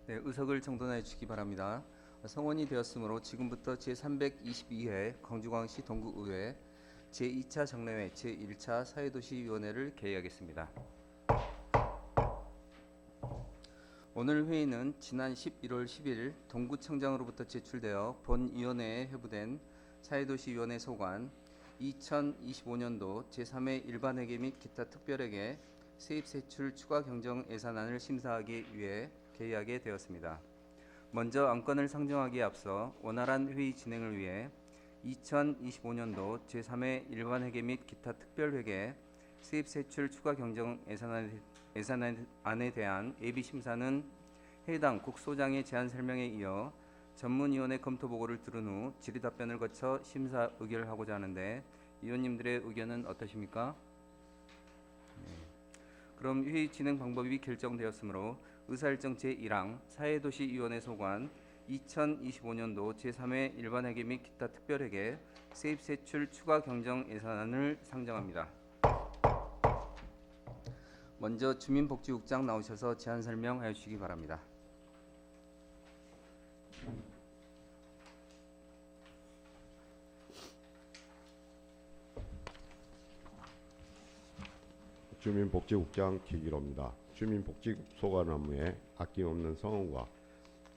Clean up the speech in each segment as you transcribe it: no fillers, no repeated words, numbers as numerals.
네, 의석을 정돈해 주시기 바랍니다. 성원이 되었으므로 지금부터 제322회 광주광시 동구의회 제2차 정례회 제1차 사회도시위원회를 개의하겠습니다. 오늘 회의는 지난 11월 10일 동구청장으로부터 제출되어 본위원회에 회부된 사회도시위원회 소관 2025년도 제3회 일반회계 및 기타 특별회계 세입세출 추가 경정 예산안을 심사하기 위해 개의하게 되었습니다. 먼저 안건을 상정하기에 앞서 원활한 회의 진행을 위해 2025년도 제3회 일반회계 및 기타 특별회계 세입세출 추가 경정 예산안에 대한 예비심사는 해당 국소장의 제안 설명에 이어 전문위원회 검토 보고를 들은 후 질의답변을 거쳐 심사 의결하고자 하는데 위원님들의 의견은 어떠십니까? 그럼 회의 진행 방법이 결정되었으므로 의사일정 제1항 사회도시위원회 소관 2025년도 제3회 일반회계 및 기타 특별회계 세입세출 추가 경정 예산안을 상정합니다. 먼저 주민복지국장 나오셔서 제안 설명하여 주시기 바랍니다. 주민복지국장 기기로입니다. 주민복지국 소관 업무에 아낌없는 성원과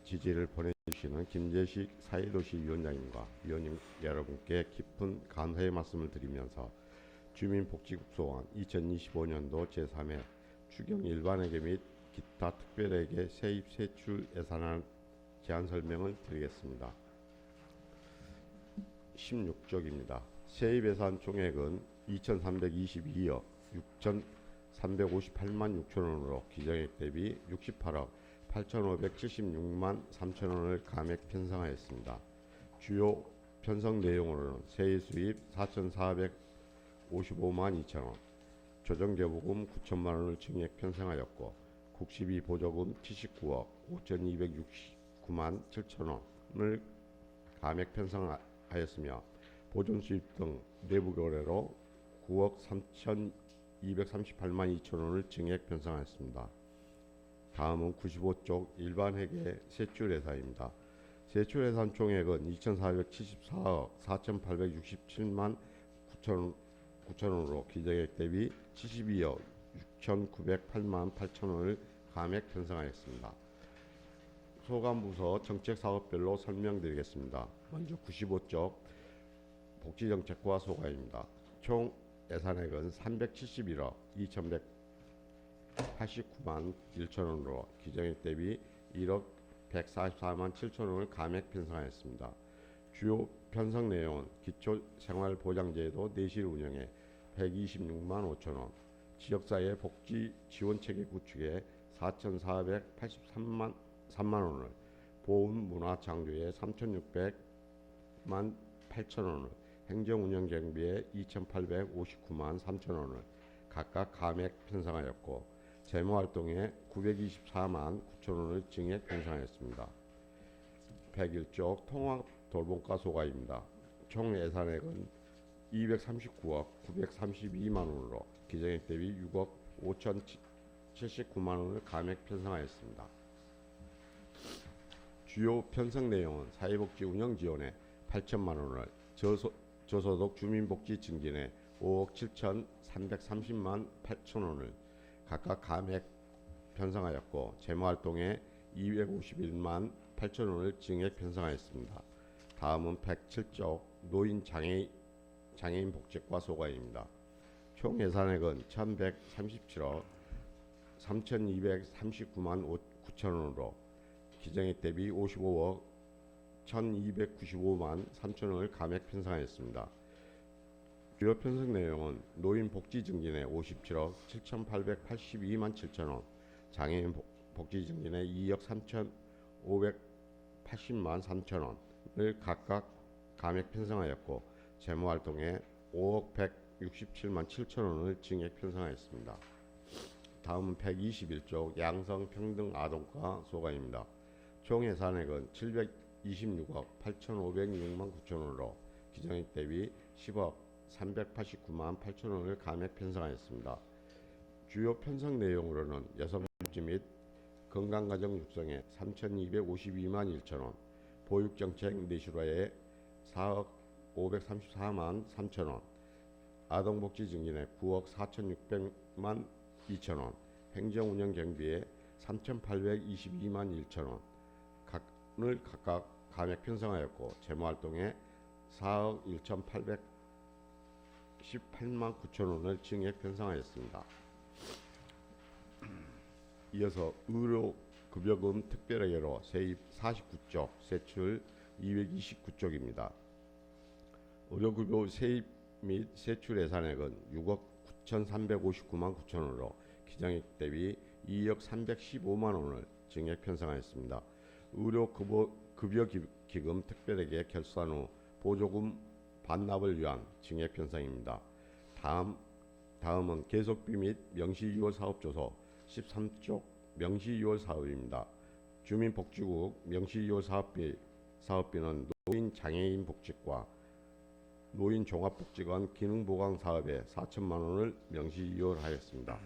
지지를 보내주시는 김재식 사회도시위원장님과 위원님 여러분께 깊은 감사의 말씀을 드리면서 주민복지국 소관 2025년도 제3회 추경 일반회계 및 기타 특별회계 세입세출 예산안 제안 설명을 드리겠습니다. 16쪽입니다. 세입예산 총액은 2,322억 6,358만 6천원으로 기정액 대비 68억 8,576만 3천원을 감액 편성하였습니다. 주요 편성 내용으로는 세입수입 4,455만 2천원, 조정교부금 9천만원을 증액 편성하였고 국시비 보조금 79억 5,269만 7천원을 감액 편성하였으며 보존수입 등 내부거래로 9억 3,238만 2천원을 증액 편성하였습니다. 다음은 95쪽 일반회계 세출예산입니다. 세출예산 총액은 2,474억 4,867만 9천원으로 기정액 대비 72억 6,908만 8천원을 감액 편성하였습니다. 소관부서 정책사업별로 설명드리겠습니다. 먼저 95쪽 복지정책과 소관입니다. 총 예산액은 371억 2,189만 1천원으로 기정액 대비 1억 144만 7천원을 감액 편성하였습니다. 주요 편성 내용은 기초생활보장제도 내실 운영에 126만 5천원, 지역사회 복지 지원체계 구축에 4,483만 3만원을, 보훈문화창조에 3,600만 8천원을, 행정운영경비에 2,859만 3천원을 각각 감액 편성하였고 재무활동에 924만 9천원을 증액 편성하였습니다. 101쪽 통합돌봄과 소관입니다. 총 예산액은 239억 932만원으로 기정액 대비 6억 5,079만원을 감액 편성하였습니다. 주요 편성 내용은 사회복지 운영지원에 8천만원을, 저소득 주민복지 증진에 5억 7,330만 8천원을 각각 감액 편성하였고 재무활동에 251만 8천원을 증액 편성하였습니다. 다음은 107쪽 노인장애인 복지과 소관입니다. 총 예산액은 1,137억 3,239만 9천원으로 기정액 대비 55억 1,295만 3천원을 감액 편성하였습니다. 주요 편성 내용은 노인 복지 증진에 57억 7,882만 7천원, 장애인 복지 증진에 2억 3,580만 3천원을 각각 감액 편성하였고 재무활동에 5억 167만 7천원을 증액 편성하였습니다. 다음은 121쪽 양성평등아동과 소관입니다. 총 예산액은 726억 8,506만 9천원으로 기정액 대비 10억 389만 8천원을 감액 편성하였습니다. 주요 편성 내용으로는 여성복지 및 건강가정 육성에 3,252만 1천원, 보육정책 내실화에 4억 534만 3천원, 아동복지 증진에 9억 4,600만 2천원, 행정운영 경비에 3,822만 1천원 을 각각 감액 편성하였고 재무활동에 4억 1,818만 9천원을 증액 편성하였습니다. 이어서 의료급여금 특별회계로 세입 49쪽, 세출 229쪽입니다. 의료급여 세입 및 세출 예산액은 6억 9,359만 9천원으로 기정액 대비 2억 315만 원을 증액 편성하였습니다. 의료급여기금 특별회계 결산 후 보조금 반납을 위한 증액 편성입니다. 다음은 계속비 및 명시유월 사업조서 13쪽 명시유월 사업입니다. 주민복지국 명시유월 사업비는 노인 장애인 복지과 노인 종합복지관 기능보강 사업에 4천만 원을 명시유월하였습니다.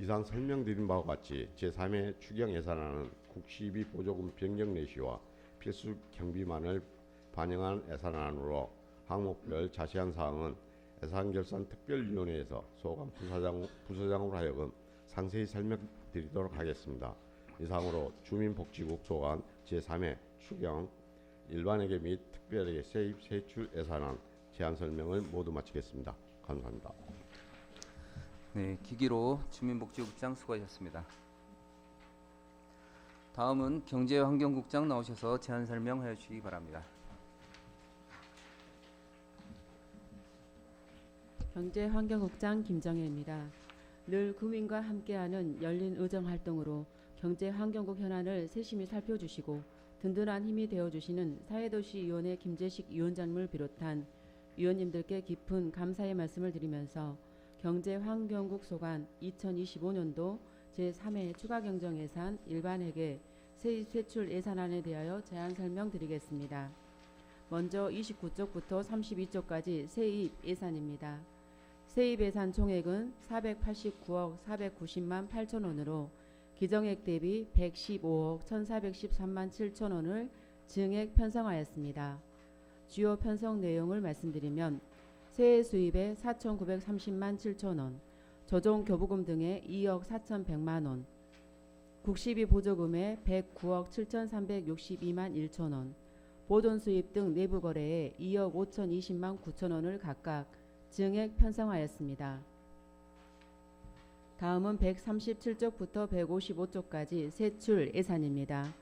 이상 설명드린 바와 같이 제3회 추경 예산안은 국시비 보조금 변경 내시와 필수 경비만을 반영한 예산안으로 항목별 자세한 사항은 예산결산특별위원회에서 소감 부서장으로 하여금 상세히 설명드리도록 하겠습니다. 이상으로 주민복지국 소관 제3회 추경 일반회계 및 특별회계 세입 세출 예산안 제안 설명을 모두 마치겠습니다. 감사합니다. 네, 기기로 주민복지국장 수고하셨습니다. 다음은 경제환경국장 나오셔서 제안 설명해 주시기 바랍니다. 경제환경국장 김정혜입니다. 늘 국민과 함께하는 열린 의정활동으로 경제환경국 현안을 세심히 살펴주시고 든든한 힘이 되어주시는 사회도시위원회 김재식 위원장님을 비롯한 위원님들께 깊은 감사의 말씀을 드리면서 경제환경국 소관 2025년도 제3회 추가경정예산 일반회계 세입세출 예산안에 대하여 제안 설명드리겠습니다. 먼저 29쪽부터 32쪽까지 세입 예산입니다. 세입 예산 총액은 489억 490만 8천원으로 기정액 대비 115억 1413만 7천원을 증액 편성하였습니다. 주요 편성 내용을 말씀드리면 세액 수입에 4,930만 7천원, 조정 교부금 등의 2억 4,100만원, 국시비 보조금에 109억 7,362만 1천원, 보존 수입 등 내부 거래에 2억 5,020만 9천원을 각각 증액 편성하였습니다. 다음은 137쪽부터 155쪽까지 세출 예산입니다.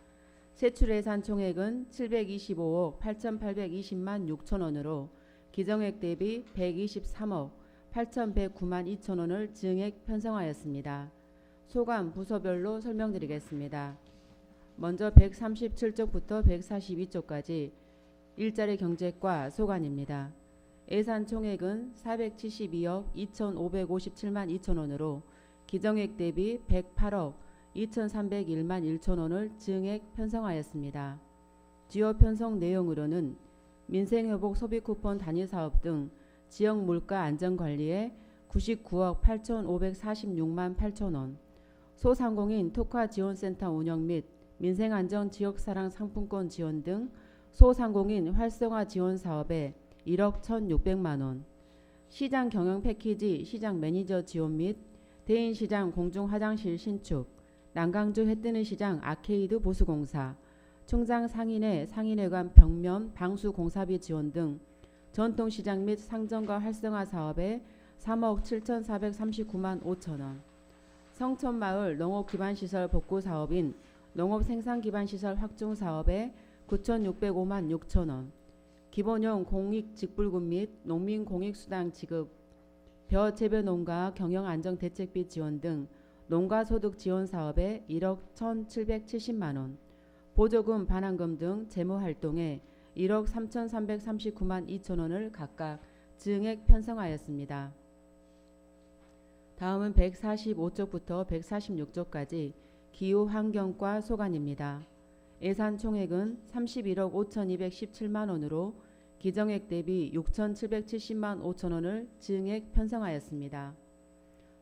세출 예산 총액은 725억 8,820만 6천원으로 기정액 대비 123억 8,109만 2천원을 증액 편성하였습니다. 소관 부서별로 설명드리겠습니다. 먼저 137쪽부터 142쪽까지 일자리 경제과 소관입니다. 예산 총액은 472억 2,557만 2천원으로 기정액 대비 108억 2,301만 1천원을 증액 편성하였습니다. 주요 편성 내용으로는 민생회복 소비쿠폰 단위사업 등 지역 물가 안전관리에 99억 8,546만 8천원, 소상공인 특화지원센터 운영 및 민생안전 지역사랑 상품권 지원 등 소상공인 활성화 지원 사업에 1억 1,600만원, 시장 경영 패키지 시장 매니저 지원 및 대인시장 공중화장실 신축, 남강주 해뜨는 시장 아케이드 보수공사, 충장 상인회 상인회관 벽면 방수 공사비 지원 등 전통시장 및 상점과 활성화 사업에 3억 7,439만 5천원, 성천마을 농업기반시설 복구 사업인 농업생산기반시설 확충 사업에 9,605만 6천원, 기본용 공익직불금 및 농민공익수당 지급, 벼재배농가 경영안정대책비 지원 등 농가소득 지원 사업에 1억 1,770만원, 보조금 반환금 등 재무활동에 1억 3,339만 2천원을 각각 증액 편성하였습니다. 다음은 145쪽부터 146쪽까지 기후환경과 소관입니다. 예산 총액은 31억 5,217만원으로 기정액 대비 6,770만 5천원을 증액 편성하였습니다.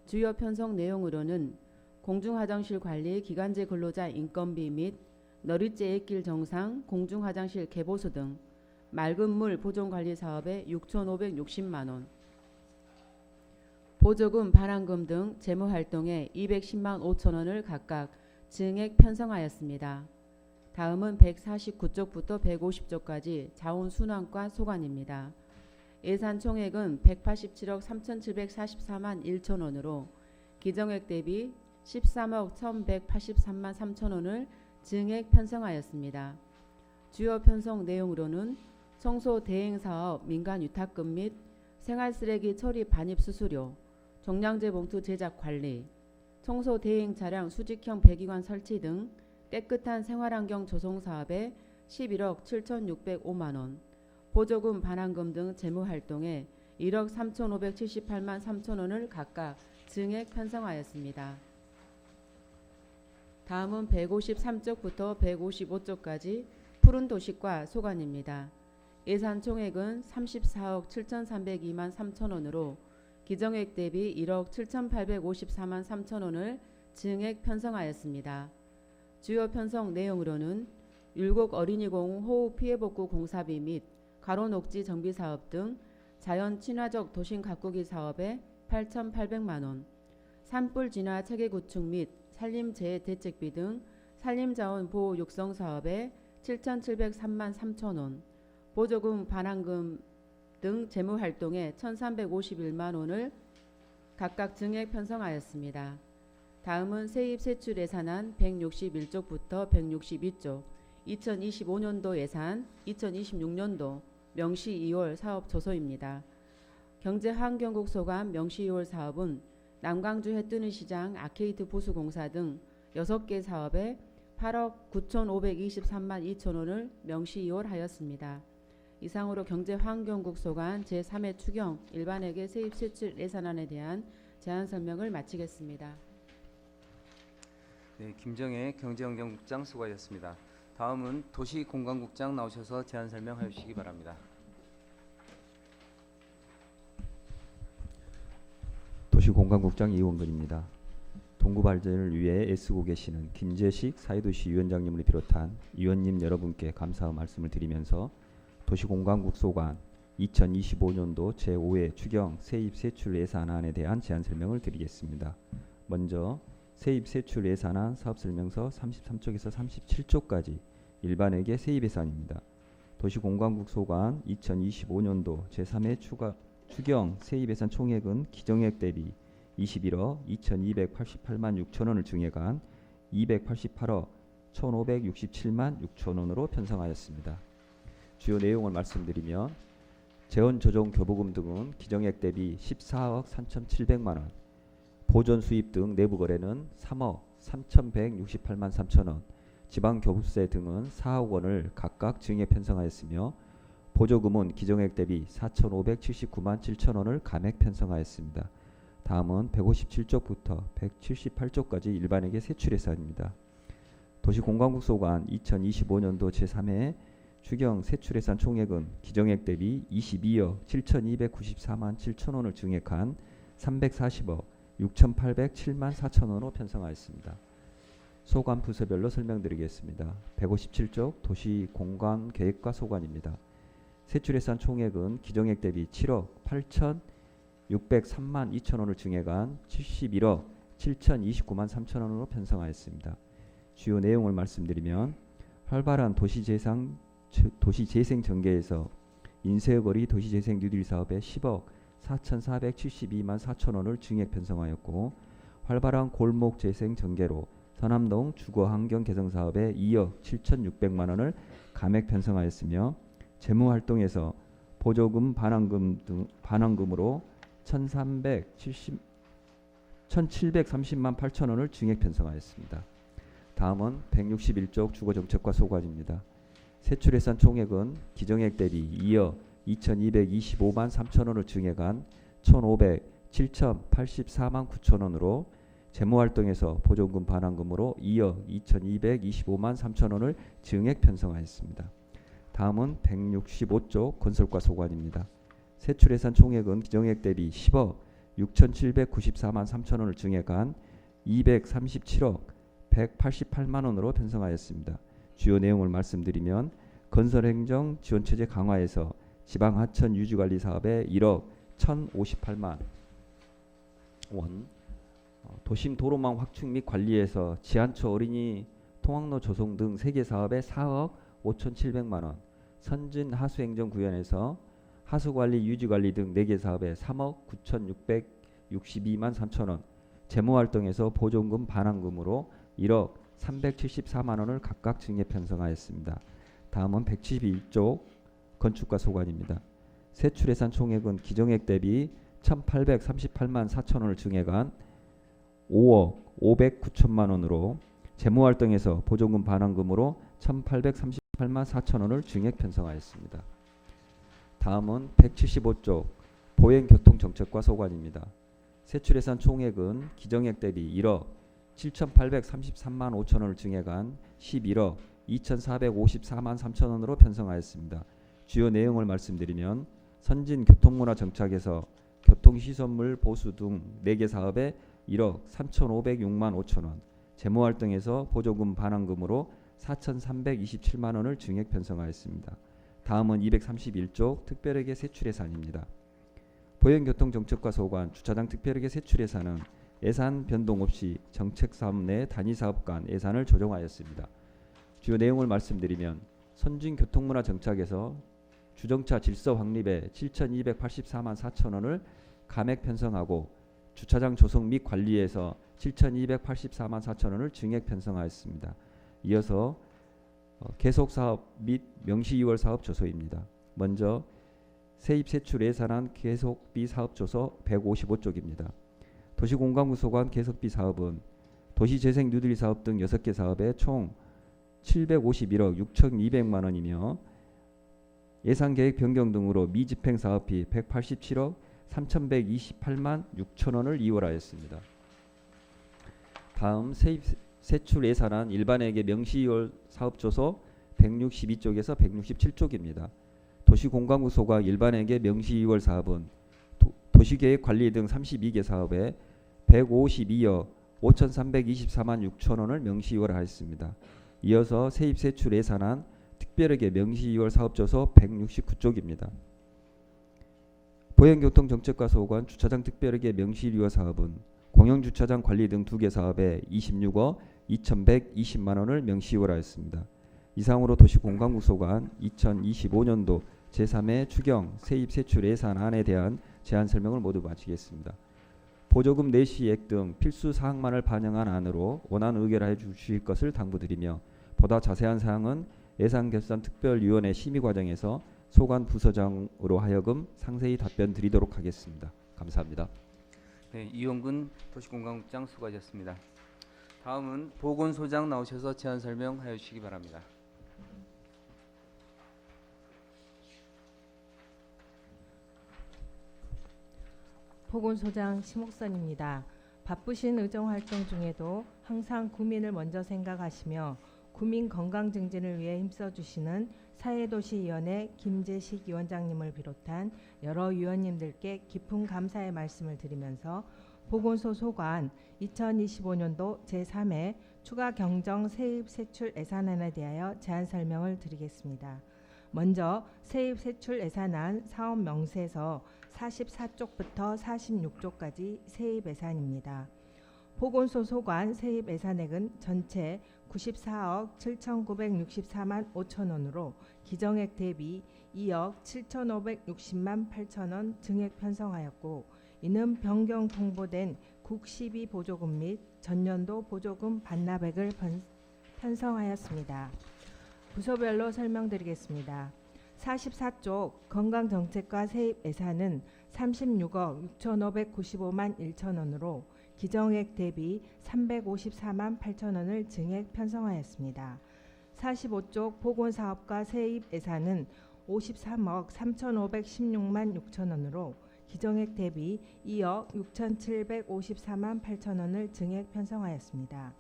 주요 편성 내용으로는 공중화장실 관리 기간제 근로자 인건비 및 너릿제 액길 정상 공중화장실 개보수 등 맑은 물 보존관리 사업에 6,560만 원, 보조금 반환금 등 재무활동에 210만 5천 원을 각각 증액 편성하였습니다. 다음은 149쪽부터 150쪽까지 자원순환과 소관입니다. 예산 총액은 187억 3,744만 1천 원으로 기정액 대비 13억 1,183만 3천 원을 증액 편성하였습니다. 주요 편성 내용으로는 청소 대행사업 민간 유탁금 및 생활쓰레기 처리 반입 수수료, 종량제 봉투 제작 관리, 청소 대행 차량 수직형 배기관 설치 등 깨끗한 생활환경 조성 사업에 11억 7,605만 원, 보조금 반환금 등 재무활동에 1억 3,578만 3천 원을 각각 증액 편성하였습니다. 다음은 153쪽부터 155쪽까지 푸른 도시과 소관입니다. 예산 총액은 34억 7,302만 3천 원으로 기정액 대비 1억 7,854만 3천 원을 증액 편성하였습니다. 주요 편성 내용으로는 율곡 어린이공원 호우 피해복구 공사비 및 가로녹지 정비 사업 등 자연 친화적 도심 가꾸기 사업에 8,800만 원, 산불 진화 체계 구축 및 산림재해 대책비 등 산림자원 보호 육성 사업에 7,703만 3천 원, 보조금 반환금 등 재무활동에 1,351만 원을 각각 증액 편성하였습니다. 다음은 세입세출 예산안 161쪽부터 162쪽, 2025년도 예산, 2026년도 명시 2월 사업 조서입니다. 경제환경국 소관 명시 2월 사업은 남광주 해뜨는 시장 아케이드 보수공사 등 6개 사업에 8억 9,523만 2천 원을 명시 2월 하였습니다. 이상으로 경제환경국 소관 제3회 추경 일반회계 세입세출 예산안에 대한 제안 설명을 마치겠습니다. 네, 김정혜 경제환경국장 수고하셨습니다. 다음은 도시공간국장 나오셔서 제안 설명해 주시기 바랍니다. 도시공간국장 이원근입니다. 동구 발전을 위해 애쓰고 계시는 김재식 사회도시 위원장님을 비롯한 위원님 여러분께 감사의 말씀을 드리면서 도시공간국 소관 2025년도 제5회 추경 세입세출 예산안에 대한 제안 설명을 드리겠습니다. 먼저 세입세출 예산안 사업설명서 33쪽에서 37쪽까지 일반회계 세입예산입니다. 도시공간국 소관 2025년도 제3회 추경 세입예산 총액은 기정액 대비 21억 2,288만 6천 원을 증액한 288억 1,567만 6천 원으로 편성하였습니다. 주요 내용을 말씀드리면 재원조정 교부금 등은 기정액 대비 14억 3,700만 원, 보존 수입 등 내부 거래는 3억 3,168만 3천 원, 지방교부세 등은 4억 원을 각각 증액 편성하였으며 보조금은 기정액 대비 4,579만 7천 원을 감액 편성하였습니다. 다음은 157쪽부터 178쪽까지 일반회계 세출 예산입니다. 도시공간국 소관 2025년도 제3회 추경 세출 예산 총액은 기정액 대비 22억 7,294만 7천 원을 증액한 340억 6,807만 4천 원으로 편성하였습니다. 소관 부서별로 설명드리겠습니다. 157쪽 도시공간계획과 소관입니다. 세출 예산 총액은 기정액 대비 7억 8,603만 2천 원을 증액한 71억 7,029만 3천 원으로 편성하였습니다. 주요 내용을 말씀드리면 활발한 도시재생 전개에서 인쇄거리 도시재생 뉴딜 사업에 10억 4,472만 4천 원을 증액 편성하였고 활발한 골목 재생 전개로 서남동 주거환경 개선 사업에 2억 7,600만 원을 감액 편성하였으며 재무활동에서 보조금 반환금으로 1,730만 8천 원을 증액 편성하였습니다. 다음은 161쪽 주거정책과 소관입니다. 세출예산 총액은 기정액 대비 2억 2,225만 3천 원을 증액한 1,507,084만 9천 원으로 재무활동에서 보조금 반환금으로 2억 2,225만 3천 원을 증액 편성하였습니다. 다음은 165쪽 건설과 소관입니다. 세출예산 총액은 기정액 대비 10억 6,794만 3천 원을 증액한 237억 188만 원으로 편성하였습니다. 주요 내용을 말씀드리면 건설행정 지원체제 강화에서 지방하천 유지관리 사업에 1억 1,058만 원, 도심 도로망 확충 및 관리에서 지하철 어린이 통학로 조성 등 3개 사업에 4억 5,700만 원, 선진 하수행정구역에서 하수관리 유지관리 등 4개 사업에 3억 9,662만 3천 원, 재무활동에서 보존금 반환금으로 1억 374만 원을 각각 증액 편성하였습니다. 다음은 171조 건축과 소관입니다. 세출예산 총액은 기정액 대비 1,838만 4천 원을 증액한 5억 509천만 원으로 재무활동에서 보존금 반환금으로 1,838만 4천 원을 증액 편성하였습니다. 다음은 175조 보행교통정책과 소관입니다. 세출예산 총액은 기정액 대비 1억 7,833만 5천 원을 증액한 11억 2,454만 3천 원으로 편성하였습니다. 주요 내용을 말씀드리면 선진교통문화 정착에서 교통시설물 보수 등 4개 사업에 1억 3,506만 5천 원, 재무활동에서 보조금 반환금으로 4,327만 원을 증액 편성하였습니다. 다음은 231조 특별회계 세출예산입니다. 보행교통정책과 소관 주차장 특별회계 세출예산은 예산 변동 없이 정책사업 내 단위사업 간 예산을 조정하였습니다. 주요 내용을 말씀드리면 선진교통문화 정착에서 주정차 질서 확립에 7,284만 4천 원을 감액 편성하고 주차장 조성 및 관리에서 7,284만 4천 원을 증액 편성하였습니다. 이어서 계속사업 및 명시이월 사업 조서입니다. 먼저 세입세출 예산안 계속비 사업 조서 155쪽입니다. 도시공간구 소관 계속비 사업은 도시재생 뉴딜 사업 등 6개 사업에 총 751억 6,200만 원이며 예산계획 변경 등으로 미집행 사업비 187억 3,128만 6천 원을 이월하였습니다. 다음 세입세출 예산안 일반회계 명시이월 사업조서 162쪽에서 167쪽입니다. 도시공간구 소관 일반회계 명시이월 사업은 도시계획 관리 등 32개 사업에 152억 5,324만 6천 원을 명시이월하였습니다. 이어서 세입세출 예산안 특별회계 명시이월 사업조서 169쪽입니다. 보행교통정책과 소관 주차장 특별회계 명시이월 사업은 공영주차장 관리 등 2개 사업에 26억 2,120만 원을 명시이월하였습니다. 이상으로 도시공간구 소관 2025년도 제3회 추경 세입세출 예산안에 대한 제안 설명을 모두 마치겠습니다. 보조금 내시액 등 필수 사항만을 반영한 안으로 원안 의결해 주실 것을 당부드리며 보다 자세한 사항은 예산결산특별위원회 심의 과정에서 소관 부서장으로 하여금 상세히 답변 드리도록 하겠습니다. 감사합니다. 네, 이용근 도시공간국장 수고하셨습니다. 다음은 보건소장 나오셔서 제안 설명하여 주시기 바랍니다. 보건소장 심옥선입니다. 바쁘신 의정활동 중에도 항상 구민을 먼저 생각하시며 구민 건강 증진을 위해 힘써주시는 사회도시위원회 김재식 위원장님을 비롯한 여러 위원님들께 깊은 감사의 말씀을 드리면서 보건소 소관 2025년도 제3회 추가 경정 세입 세출 예산안에 대하여 제안 설명을 드리겠습니다. 먼저 세입 세출 예산안 사업 명세서 44쪽부터 46쪽까지 세입 예산입니다. 보건소 소관 세입 예산액은 전체 94억 7,964만 5천 원으로 기정액 대비 2억 7,560만 8천 원 증액 편성하였고, 이는 변경 통보된 국12 보조금 및 전년도 보조금 반납액을 편성하였습니다. 부서별로 설명드리겠습니다. 44쪽 건강정책과 세입 예산은 36억 6,595만 1천 원으로 기정액 대비 354만 8천 원을 증액 편성하였습니다. 45쪽 보건사업과 세입 예산은 53억 3,516만 6천 원으로 기정액 대비 2억 6,754만 8천 원을 증액 편성하였습니다.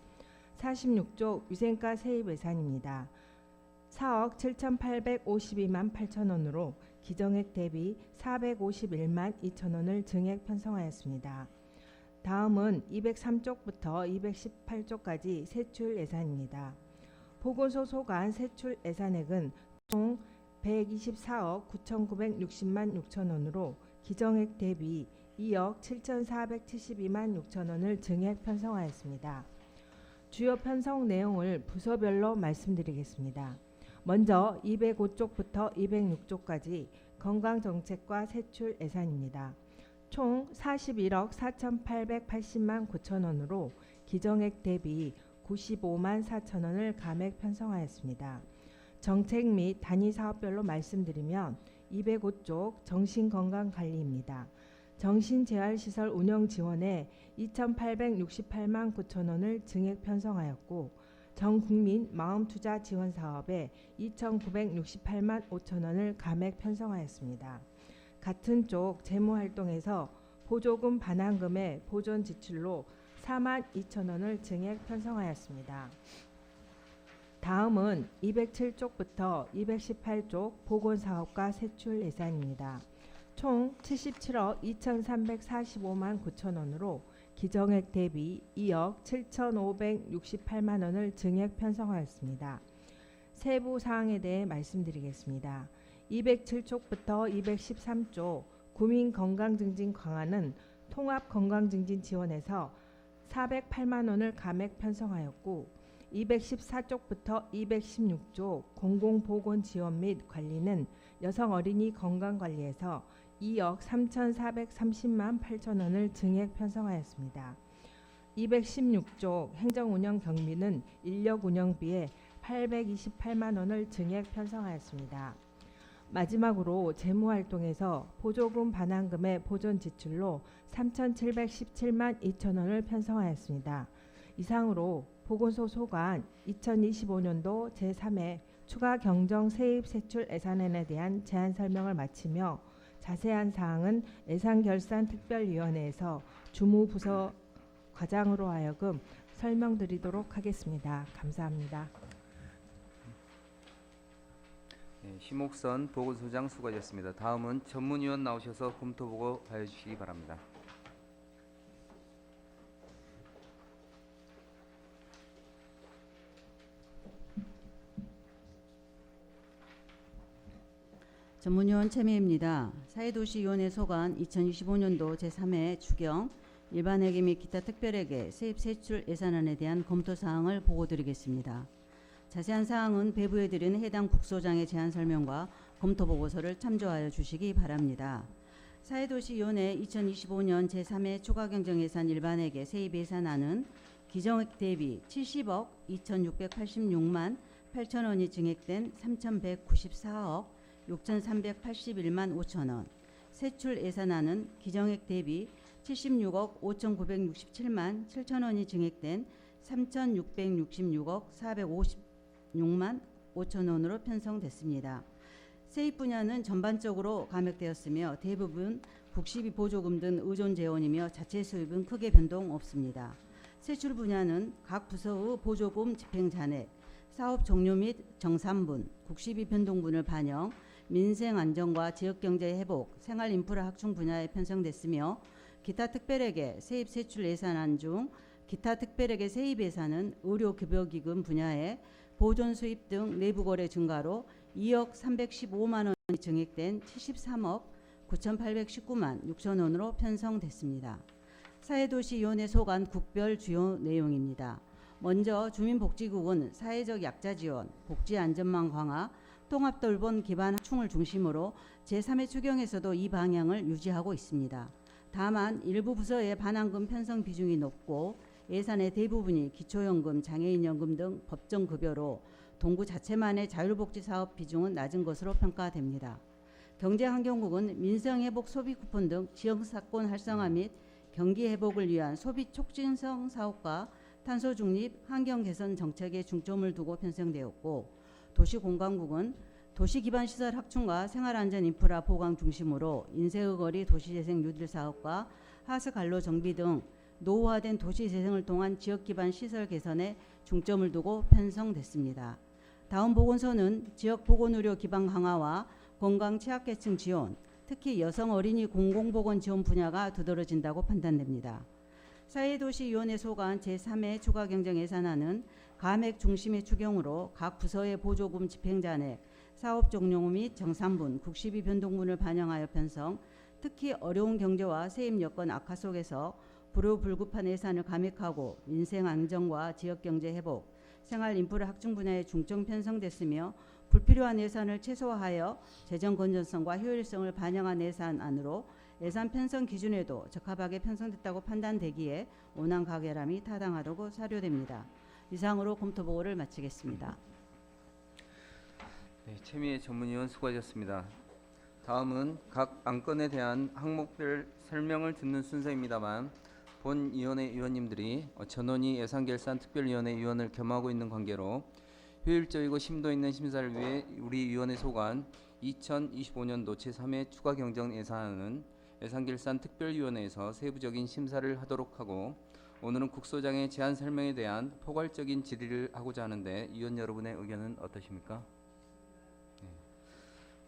46쪽 위생과 세입 예산입니다. 4억 7,852만 8천 원으로 기정액 대비 451만 2천 원을 증액 편성하였습니다. 다음은 203쪽부터 218쪽까지 세출 예산입니다. 보건소 소관 세출 예산액은 총 124억 9,960만 6천 원으로 기정액 대비 2억 7,472만 6천 원을 증액 편성하였습니다. 주요 편성 내용을 부서별로 말씀드리겠습니다. 먼저 205쪽부터 206쪽까지 건강정책과 세출 예산입니다. 총 41억 4,880만 9천 원으로 기정액 대비 95만 4천 원을 감액 편성하였습니다. 정책 및 단위 사업별로 말씀드리면 205쪽 정신건강관리입니다. 정신재활시설 운영 지원에 2,868만 9천 원을 증액 편성하였고 전국민 마음투자 지원 사업에 2,968만 5천 원을 감액 편성하였습니다. 같은 쪽 재무활동에서 보조금 반환금의 보존 지출로 4만 2천 원을 증액 편성하였습니다. 다음은 207쪽부터 218쪽 보건사업과 세출 예산입니다. 총 77억 2,345만 9천 원으로 기정액 대비 2억 7,568만 원을 증액 편성하였습니다. 세부 사항에 대해 말씀드리겠습니다. 207쪽부터 213쪽 구민건강증진 강화는 통합건강증진 지원에서 408만 원을 감액 편성하였고 214쪽부터 216쪽 공공보건지원 및 관리는 여성어린이 건강관리에서 2억 3,430만 8천 원을 증액 편성하였습니다. 216쪽 행정운영경비는 인력운영비에 828만 원을 증액 편성하였습니다. 마지막으로 재무활동에서 보조금 반환금의 보존 지출로 3,717만 2천 원을 편성하였습니다. 이상으로 보건소 소관 2025년도 제3회 추가 경정 세입 세출 예산안에 대한 제안 설명을 마치며 자세한 사항은 예산결산특별위원회에서 주무부서 과장으로 하여금 설명드리도록 하겠습니다. 감사합니다. 네, 심옥선 보건소장 수고하셨습니다. 다음은 전문위원 나오셔서 검토보고 발해주시기 바랍니다. 전문위원 최미입니다. 사회도시위원회 소관 2025년도 제3회 추경 일반회계 및 기타 특별회계 세입 세출 예산안에 대한 검토 사항을 보고드리겠습니다. 자세한 사항은 배부해 드린 해당 국소장의 제안 설명과 검토 보고서를 참조하여 주시기 바랍니다. 사회도시위원회 2025년 제3회 추가경정예산 일반회계 세입 예산안은 기정액 대비 70억 2,686만 8천 원이 증액된 3,194억 6,381만 5천 원, 세출 예산안은 기정액 대비 76억 5,967만 7천 원이 증액된 3,666억 456만 5천 원으로 편성됐습니다. 세입 분야는 전반적으로 감액되었으며 대부분 국시비 보조금 등 의존 재원이며 자체 수입은 크게 변동 없습니다. 세출 분야는 각 부서의 보조금 집행 잔액, 사업 종료 및 정산분, 국시비 변동분을 반영, 민생 안정과 지역경제 회복, 생활 인프라 확충 분야에 편성됐으며 기타 특별회계 세입 세출 예산안 중 기타 특별회계 세입 예산은 의료급여기금 분야에 보존 수입 등 내부 거래 증가로 2억 315만 원이 증액된 73억 9,819만 6천 원으로 편성됐습니다. 사회도시위원회 소관 국별 주요 내용입니다. 먼저 주민복지국은 사회적 약자 지원, 복지 안전망 강화, 통합돌봄 기반 확충을 중심으로 제3회 추경에서도 이 방향을 유지하고 있습니다. 다만 일부 부서의 반환금 편성 비중이 높고 예산의 대부분이 기초연금, 장애인연금 등 법정급여로 동구 자체만의 자율복지사업 비중은 낮은 것으로 평가됩니다. 경제환경국은 민생회복 소비쿠폰 등 지역사건 활성화 및 경기회복을 위한 소비 촉진성 사업과 탄소중립, 환경개선 정책에 중점을 두고 편성되었고 도시공간국은 도시기반시설 확충과 생활안전 인프라 보강 중심으로 인쇄의 거리 도시재생 뉴딜 사업과 하수관로 정비 등 노후화된 도시재생을 통한 지역기반 시설 개선에 중점을 두고 편성됐습니다. 다음 보건소는 지역보건의료 기반 강화와 건강 취약계층 지원, 특히 여성 어린이 공공보건 지원 분야가 두드러진다고 판단됩니다. 사회도시위원회 소관 제3회 추가경정 예산안은 감액 중심의 추경으로 각 부서의 보조금 집행잔액, 사업 종료 및 정산분, 국시비 변동분을 반영하여 편성, 특히 어려운 경제와 세입 여건 악화 속에서 불효불급한 예산을 감액하고 민생 안정과 지역경제 회복, 생활 인프라 확충 분야에 중점 편성됐으며 불필요한 예산을 최소화하여 재정 건전성과 효율성을 반영한 예산안으로 예산 편성 기준에도 적합하게 편성됐다고 판단되기에 원안 가결함이 타당하다고 사료됩니다. 이상으로 검토 보고를 마치겠습니다. 네, 최미애 전문위원 수고하셨습니다. 다음은 각 안건에 대한 항목별 설명을 듣는 순서입니다만 본 위원회 위원님들이 전원위 예산결산특별위원회 위원을 겸하고 있는 관계로 효율적이고 심도 있는 심사를 위해 우리 위원회 소관 2025년도 제3회 추가경정 예산안은 예산결산특별위원회에서 세부적인 심사를 하도록 하고 오늘은 국소장의 제안 설명에 대한 포괄적인 질의를 하고자 하는데 위원 여러분의 의견은 어떠십니까? 네.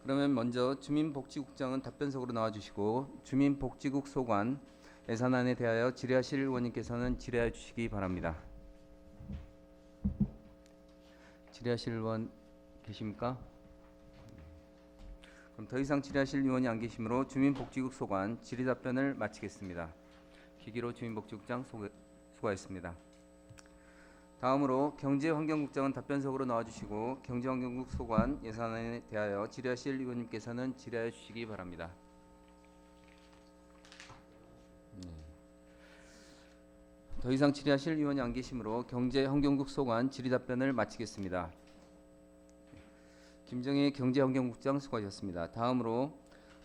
그러면 먼저 주민복지국장은 답변석으로 나와주시고 주민복지국 소관 예산안에 대하여 질의하실 의원님께서는 질의해 주시기 바랍니다. 질의하실 의원 계십니까? 그럼 더 이상 질의하실 의원이 안 계시므로 주민복지국 소관 질의 답변을 마치겠습니다. 기기로 주민복지국장 수고하셨습니다. 다음으로 경제환경국장은 답변석으로 나와주시고 경제환경국 소관 예산안에 대하여 질의하실 의원님께서는 질의하여 주시기 바랍니다. 더 이상 질의하실 의원이 안 계시므로 경제환경국 소관 질의 답변을 마치겠습니다. 김정희 경제환경국장 수고하셨습니다. 다음으로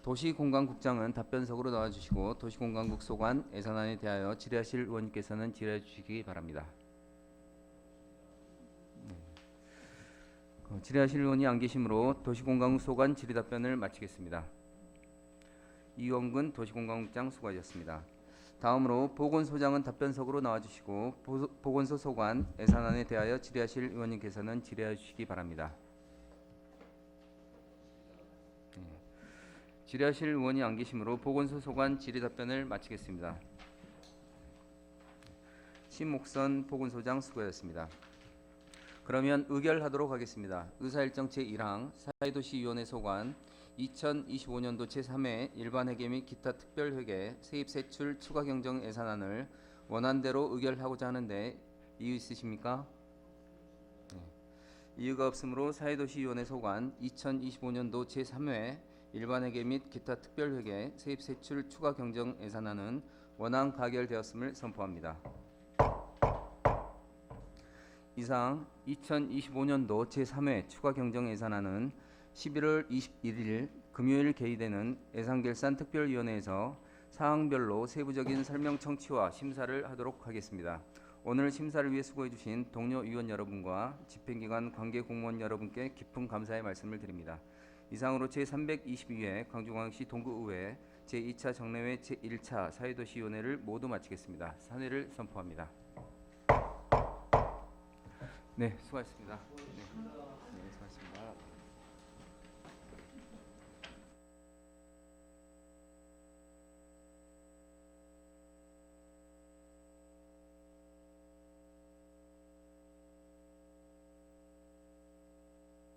도시공간국장은 답변석으로 나와주시고 도시공간국 소관 예산안에 대하여 질의하실 의원님께서는 질의해 주시기 바랍니다. 질의하실 의원이 안 계시므로 도시공간국 소관 질의 답변을 마치겠습니다. 이원근 도시공간국장 수고하셨습니다. 다음으로 보건소장은 답변석으로 나와주시고 보건소 소관 예산안에 대하여 질의하실 의원님께서는 질의해 주시기 바랍니다. 질의하실 의원이 안 계시므로 보건소 소관 질의 답변을 마치겠습니다. 신목선 보건소장 수고하셨습니다. 그러면 의결하도록 하겠습니다. 의사일정 제1항 사회도시위원회 소관 2025년도 제3회 일반회계 및 기타 특별회계 세입세출 추가경정 예산안을 원안대로 의결하고자 하는데 이유 있으십니까? 네. 이유가 없으므로 사회도시위원회 소관 2025년도 제3회 일반회계 및 기타 특별회계 세입세출 추가경정 예산안은 원안 가결되었음을 선포합니다. 이상 2025년도 제3회 추가경정 예산안은 11월 21일 금요일 개의되는 예산결산특별위원회에서 사항별로 세부적인 설명 청취와 심사를 하도록 하겠습니다. 오늘 심사를 위해 수고해 주신 동료 위원 여러분과 집행기관 관계 공무원 여러분께 깊은 감사의 말씀을 드립니다. 이상으로 제322회 광주광역시 동구의회 제2차 정례회 제1차 사회도시위원회를 모두 마치겠습니다. 산회를 선포합니다. 네, 수고하셨습니다. 네, 수고하셨습니다.